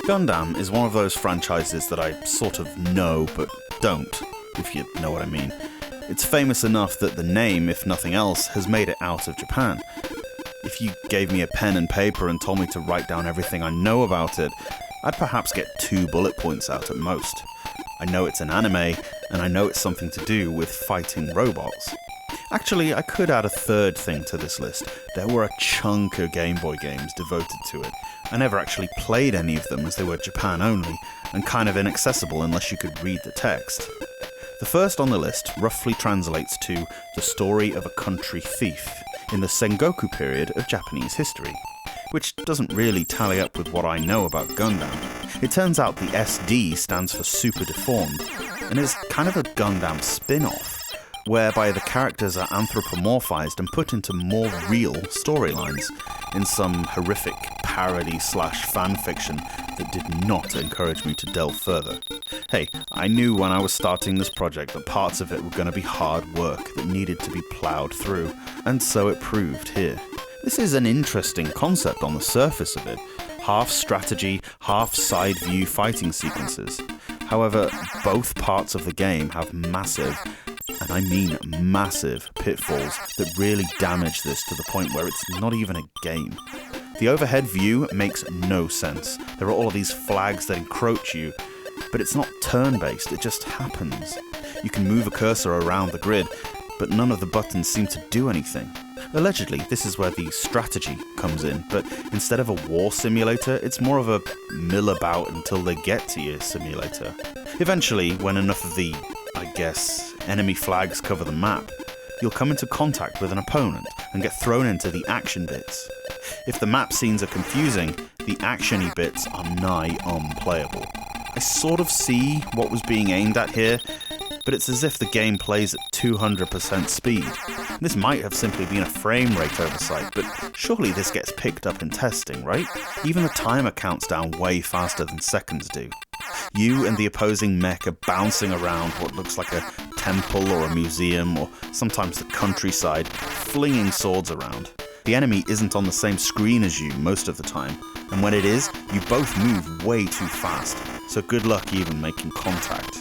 Gundam is one of those franchises that I sort of know, but don't, if you know what I mean. It's famous enough that the name, if nothing else, has made it out of Japan. If you gave me a pen and paper and told me to write down everything I know about it, I'd perhaps get 2 bullet points out at most. I know it's an anime, and I know it's something to do with fighting robots. Actually, I could add a third thing to this list. There were a chunk of Game Boy games devoted to it. I never actually played any of them as they were Japan only, and kind of inaccessible unless you could read the text. The first on the list roughly translates to the story of a country thief in the Sengoku period of Japanese history, which doesn't really tally up with what I know about Gundam. It turns out the SD stands for Super Deformed, and is kind of a Gundam spin-off, whereby the characters are anthropomorphized and put into more real storylines in some horrific parody/fanfiction that did not encourage me to delve further. Hey, I knew when I was starting this project that parts of it were going to be hard work that needed to be ploughed through, and so it proved here. This is an interesting concept on the surface of it, half strategy, half side view fighting sequences. However, both parts of the game have massive, and I mean massive, pitfalls that really damage this to the point where it's not even a game. The overhead view makes no sense. There are all of these flags that encroach you, but it's not turn-based, it just happens. You can move a cursor around the grid, but none of the buttons seem to do anything. Allegedly, this is where the strategy comes in, but instead of a war simulator, it's more of a mill about until they get to you simulator. Eventually, when enough of the, enemy flags cover the map, you'll come into contact with an opponent and get thrown into the action bits. If the map scenes are confusing, the actiony bits are nigh unplayable. I sort of see what was being aimed at here, but it's as if the game plays at 200% speed. This might have simply been a frame rate oversight, but surely this gets picked up in testing, right? Even the timer counts down way faster than seconds do. You and the opposing mech are bouncing around what looks like a temple or a museum, or sometimes the countryside, flinging swords around. The enemy isn't on the same screen as you most of the time, and when it is, you both move way too fast, so good luck even making contact.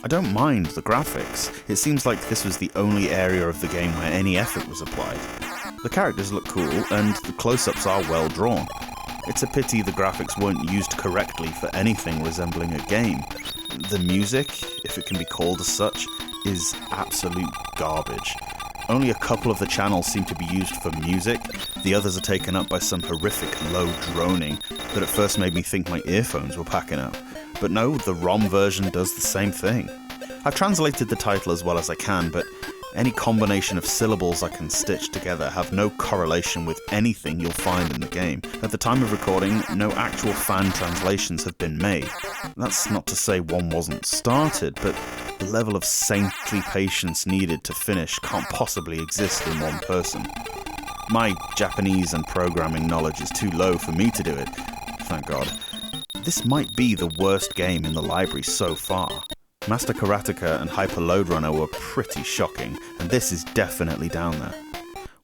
I don't mind the graphics. It seems like this was the only area of the game where any effort was applied. The characters look cool, and the close-ups are well drawn. It's a pity the graphics weren't used correctly for anything resembling a game. The music, if it can be called as such, is absolute garbage. Only a couple of the channels seem to be used for music, the others are taken up by some horrific low droning that at first made me think my earphones were packing up. But no, the ROM version does the same thing. I've translated the title as well as I can, but any combination of syllables I can stitch together have no correlation with anything you'll find in the game. At the time of recording, no actual fan translations have been made. That's not to say one wasn't started, but the level of saintly patience needed to finish can't possibly exist in one person. My Japanese and programming knowledge is too low for me to do it, thank God. This might be the worst game in the library so far. Master Karateka and Hyper Load Runner were pretty shocking, and this is definitely down there.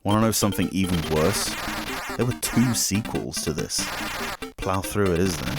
Want to know something even worse? There were 2 sequels to this. Plow through it is then.